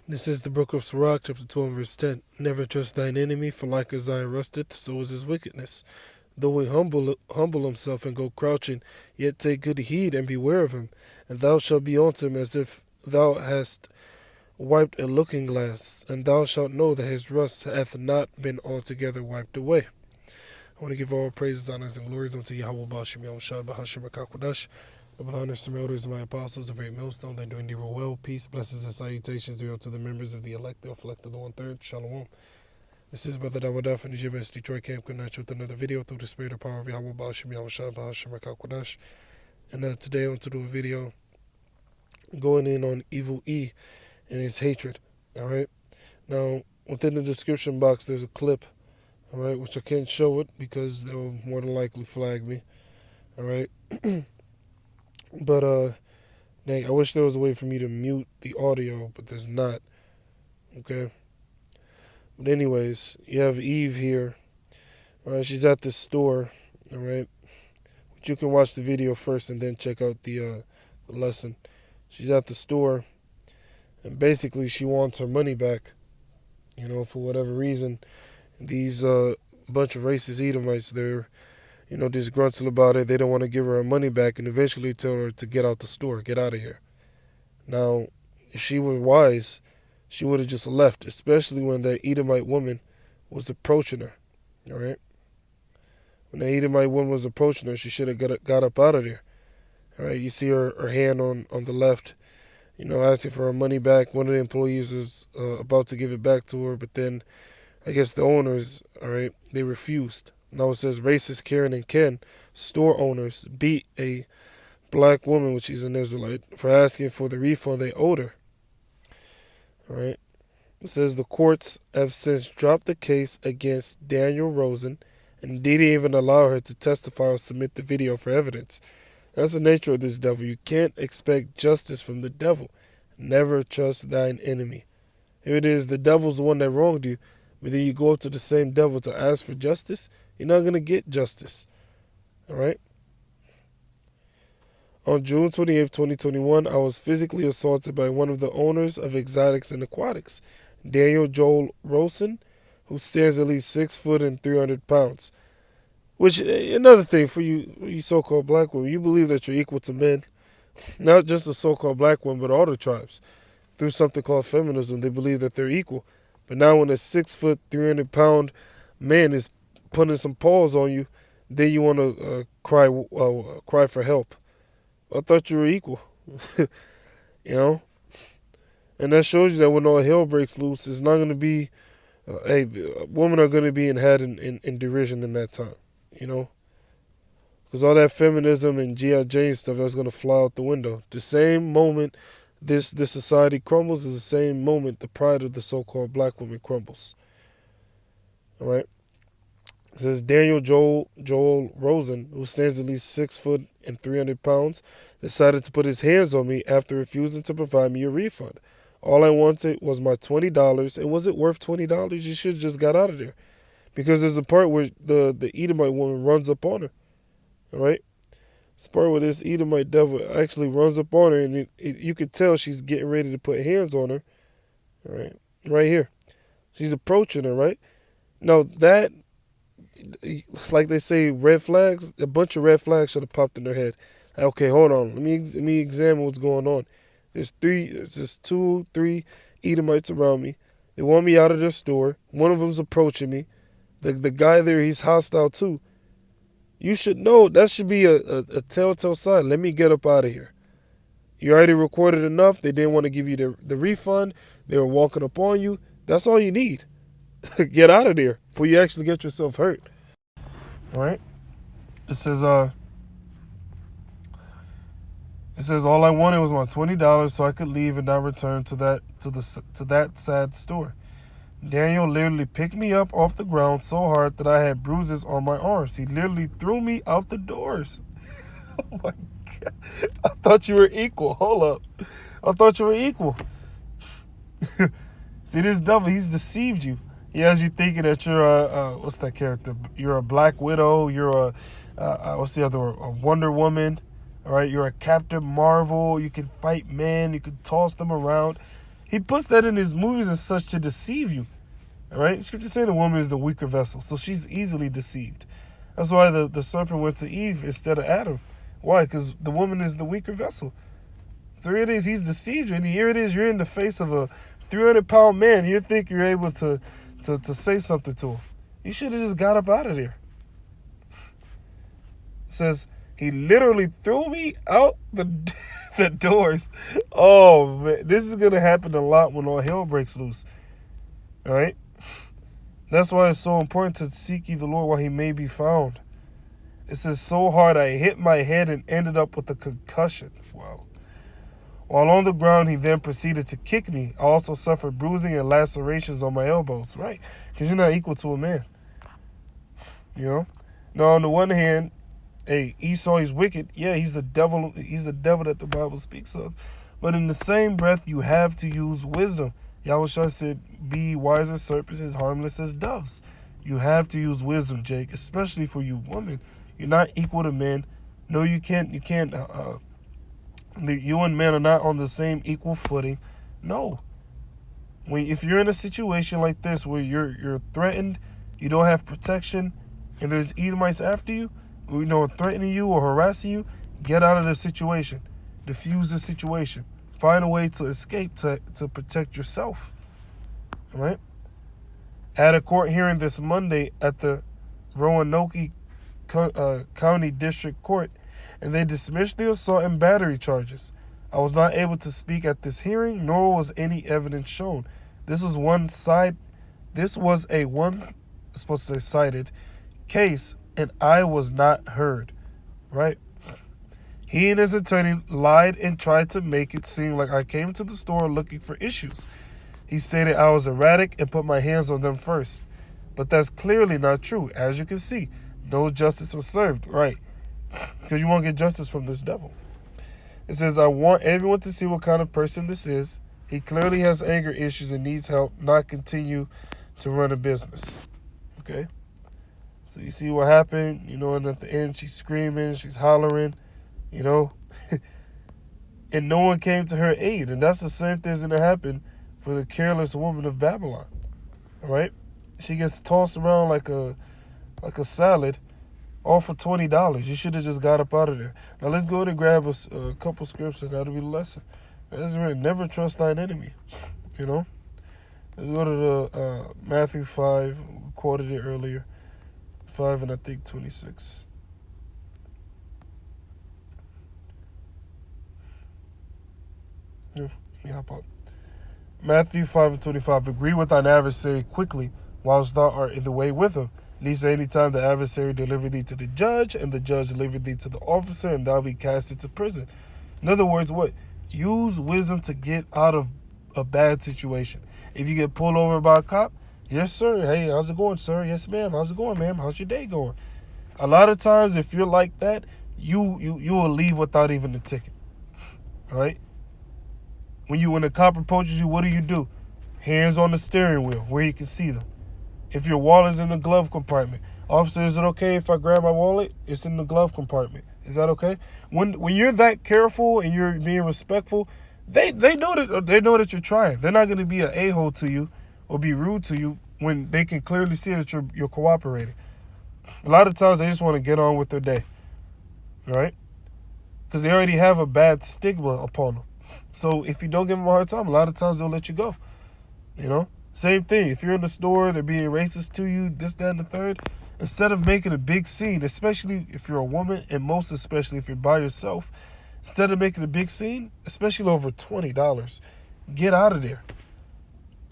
This is the book of Sirach, chapter 12, verse 10. Never trust thine enemy, for like as iron rusteth, so is his wickedness. Though he humble himself and go crouching, yet take good heed and beware of him, and thou shalt be unto him as if thou hast wiped a looking glass, and thou shalt know that his rust hath not been altogether wiped away. I want to give all praises, honors, and glories unto YAHAWASHI, YAHAWASHI, QADASAH. Double honors to my elders and my apostles of Great Milestone, that doing thee well. Peace, blessings, and salutations be unto the members of the elect, the elect of the 1/3. Shalom. This is Brother Dawadah from the GMS Detroit Camp, coming at you with another video through the spirit of power of Yahweh Bashim, Yahushua, Bahashim, Rakakwadash. And today I want to do a video going in on Evil E and his hatred. Alright? Now, within the description box, there's a clip, alright, which I can't show it because they will more than likely flag me. Alright? But, dang, I wish there was a way for me to mute the audio, but there's not. Okay? But anyways, you have Eve here. Alright, she's at this store. Alright? But you can watch the video first and then check out the lesson. She's at the store, and basically she wants her money back. You know, for whatever reason. These bunch of racist Edomites, they're disgruntled about it. They don't want to give her money back, and eventually tell her to get out the store, get out of here. Now, if she were wise, she would have just left, especially when that Edomite woman was approaching her. All right? When the Edomite woman was approaching her, she should have got up out of there. All right? You see her hand on the left, asking for her money back. One of the employees is about to give it back to her, but then I guess the owners, all right, they refused. Now it says racist Karen and Ken, store owners, beat a black woman, which is an Israelite, for asking for the refund they owed her. All right. It says the courts have since dropped the case against Daniel Rosen and didn't even allow her to testify or submit the video for evidence. That's the nature of this devil. You can't expect justice from the devil. Never trust thine enemy. If it is the devil's the one that wronged you, but then you go up to the same devil to ask for justice, you're not going to get justice. All right? On June 28, 2021, I was physically assaulted by one of the owners of Exotics and Aquatics, Daniel Joel Rosen, who stands at least 6 foot and 300 pounds. Which, another thing for you so-called black women, you believe that you're equal to men. Not just the so-called black women, but all the tribes. Through something called feminism, they believe that they're equal. But now when a 6 foot, 300 pound man is putting some paws on you, then you want to cry for help. I thought you were equal. And that shows you that when all hell breaks loose, it's not going to be, women are going to be in derision in that time, Because all that feminism and G.I. Jane stuff, that's going to fly out the window. The same moment this society crumbles is the same moment the pride of the so-called black woman crumbles. All right? It says Daniel Joel Rosen, who stands at least 6 foot and 300 pounds, decided to put his hands on me after refusing to provide me a refund. All I wanted was my $20, and was it worth $20? You should have just got out of there. Because there's a part where the Edomite woman runs up on her. All right? It's the part where this Edomite devil actually runs up on her, and you could tell she's getting ready to put hands on her. All right? Right here. She's approaching her, right? Now, that, like they say, red flags, a bunch of red flags should have popped in their head. Okay, hold on. Let me examine what's going on. There's just 2, 3 Edomites around me. They want me out of their store. One of them's approaching me. The guy there, he's hostile too. You should know. That should be a telltale sign. Let me get up out of here. You already recorded enough. They didn't want to give you the refund. They were walking up on you. That's all you need. Get out of there before you actually get yourself hurt. All right? It says all I wanted was my $20 so I could leave and not return to that sad store. Daniel literally picked me up off the ground so hard that I had bruises on my arms. He literally threw me out the doors. Oh my God. I thought you were equal. Hold up. I thought you were equal. See, this devil, he's deceived you. He has you thinking that you're what's that character? You're a Black Widow. You're what's the other one? A Wonder Woman. All right, you're a Captain Marvel. You can fight men. You can toss them around. He puts that in his movies as such to deceive you. All right? Scripture saying the woman is the weaker vessel, so she's easily deceived. That's why the serpent went to Eve instead of Adam. Why? Because the woman is the weaker vessel. So here it is, he's deceived you, and here it is, you're in the face of a 300-pound man. You think you're able to say something to him. You should have just got up out of there. It says, he literally threw me out the doors. Oh, man. This is going to happen a lot when all hell breaks loose. All right? That's why it's so important to seek ye the Lord while he may be found. It says, so hard I hit my head and ended up with a concussion. Wow. While on the ground, he then proceeded to kick me. I also suffered bruising and lacerations on my elbows. Right? Because you're not equal to a man. You know? Now, on the one hand, hey, Esau, he's wicked. Yeah, he's the devil. He's the devil that the Bible speaks of. But in the same breath, you have to use wisdom. YAHAWASHI said, be wise as serpents and harmless as doves. You have to use wisdom, Jake, especially for you women. You're not equal to men. No, you can't. You and men are not on the same equal footing. No. If you're in a situation like this where you're threatened, you don't have protection, and there's Edomites after you, threatening you or harassing you, get out of the situation. Diffuse the situation. Find a way to escape to protect yourself. All right? At a court hearing this Monday at the Roanoke County District Court, and they dismissed the assault and battery charges. I was not able to speak at this hearing, nor was any evidence shown. This was cited case, and I was not heard. Right? He and his attorney lied and tried to make it seem like I came to the store looking for issues. He stated I was erratic and put my hands on them first. But that's clearly not true. As you can see, no justice was served. Right? Because you won't get justice from this devil. It says, I want everyone to see what kind of person this is. He clearly has anger issues and needs help, not continue to run a business. Okay? So you see what happened, and at the end she's screaming, she's hollering, and no one came to her aid. And that's the same thing that's going to happen for the careless woman of Babylon. All right? She gets tossed around like a salad, all for $20. You should have just got up out of there. Now let's go ahead and grab a couple scripts, and that'll be the lesson. That's right. Never trust thine enemy. Let's go to the Matthew 5. We quoted it earlier. 5 and I think 26. Let me hop out. Matthew 5 and 25. Agree with thine adversary quickly, whilst thou art in the way with him. Lest any time the adversary deliver thee to the judge, and the judge deliver thee to the officer, and thou be cast into prison. In other words, what? Use wisdom to get out of a bad situation. If you get pulled over by a cop, yes, sir. Hey, how's it going, sir? Yes, ma'am. How's it going, ma'am? How's your day going? A lot of times, if you're like that, you will leave without even a ticket. All right? When the cop approaches you, what do? Hands on the steering wheel where you can see them. If your wallet's in the glove compartment, officer, is it okay if I grab my wallet? It's in the glove compartment. Is that okay? When you're that careful and you're being respectful, they know that you're trying. They're not going to be an a-hole to you or be rude to you when they can clearly see that you're cooperating. A lot of times they just want to get on with their day, right? Because they already have a bad stigma upon them. So if you don't give them a hard time, a lot of times they'll let you go. Same thing. If you're in the store, they're being racist to you, this, that, and the third. Instead of making a big scene, especially if you're a woman, and most especially if you're by yourself, instead of making a big scene, especially over $20, get out of there.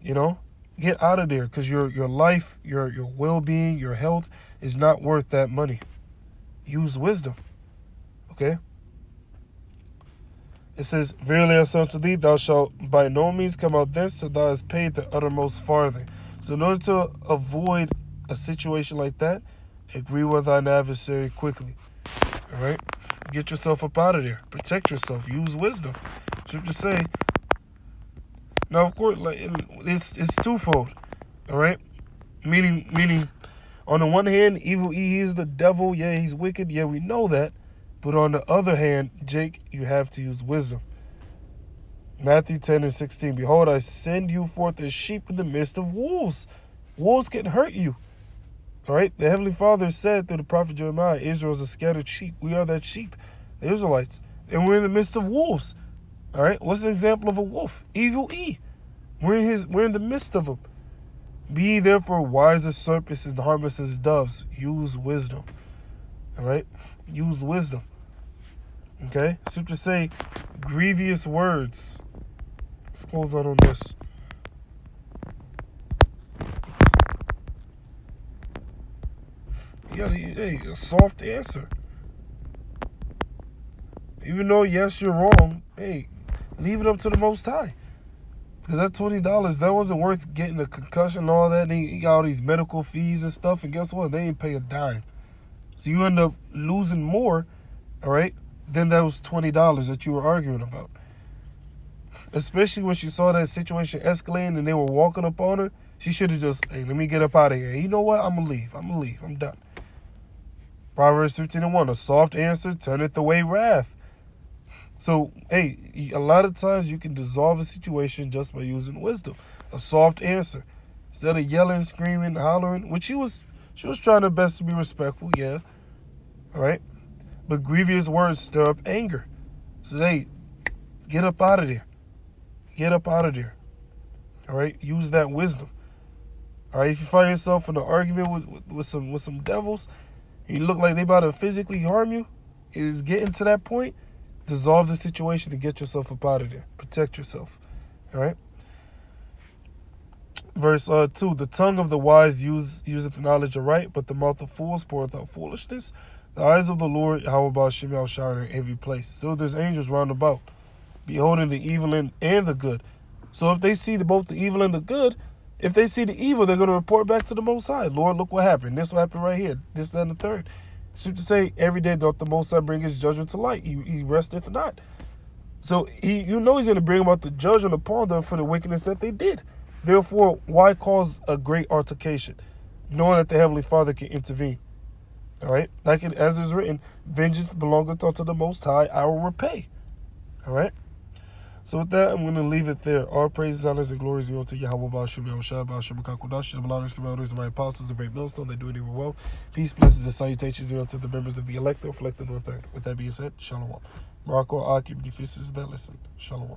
Get out of there, because your life, your well-being, your health is not worth that money. Use wisdom. Okay? It says, verily I say unto thee, thou shalt by no means come out thence till thou hast paid the uttermost farthing. So in order to avoid a situation like that, agree with thine adversary quickly. All right? Get yourself up out of there. Protect yourself. Use wisdom. Scripture say. Now, of course, it's twofold. All right? Meaning, on the one hand, evil he is the devil. Yeah, he's wicked. Yeah, we know that. But on the other hand, Jake, you have to use wisdom. Matthew 10:16. Behold, I send you forth as sheep in the midst of wolves. Wolves can hurt you. All right? The Heavenly Father said through the prophet Jeremiah, Israel is a scattered sheep. We are that sheep, the Israelites. And we're in the midst of wolves. All right? What's an example of a wolf? Evil E. We're in the midst of them. Be ye therefore wise as serpents and harmless as doves. Use wisdom. All right? Use wisdom. Okay? Scripture say, grievous words. Let's close out on this. You gotta, a soft answer. Even though, yes, you're wrong, leave it up to the Most High. Because that $20, that wasn't worth getting a concussion and all that. He got all these medical fees and stuff. And guess what? They ain't pay a dime. So you end up losing more, all right, than those $20 that you were arguing about. Especially when she saw that situation escalating and they were walking up on her. She should have just, let me get up out of here. You know what? I'm going to leave. I'm done. Proverbs 15:1, a soft answer turneth away wrath. So, a lot of times you can dissolve a situation just by using wisdom. A soft answer. Instead of yelling, screaming, hollering, which she was trying her best to be respectful, yeah. All right? But grievous words stir up anger. So, get up out of there. Get up out of there. All right? Use that wisdom. All right? If you find yourself in an argument with some devils, and you look like they about to physically harm you, is getting to that point, dissolve the situation to get yourself up out of there. Protect yourself. All right? Verse 2, the tongue of the wise useth the knowledge of right, but the mouth of fools poureth out foolishness. The eyes of the Lord, YAHAWASHI, shine in every place. So there's angels round about, beholding the evil and the good. So if they see both the evil and the good, if they see the evil, they're going to report back to the Most High. Lord, look what happened. This what happened right here. This, that, and the third. Scripture say, every day doth the Most High bring his judgment to light. He resteth not. So he's going to bring about the judgment upon them for the wickedness that they did. Therefore, why cause a great altercation, knowing that the Heavenly Father can intervene? All right? Like it, as is written, vengeance belongeth unto the Most High, I will repay. All right? So with that, I'm going to leave it there. All praises, honors, and glories be unto YAHAWAH, QADASAH, my apostles, the Great Milestone. They do it even well. Peace, blessings, and salutations be unto the members of the elect, reflected on the third. With that being said, Shalom. RAWCHAA, keep the that listen. Shalom.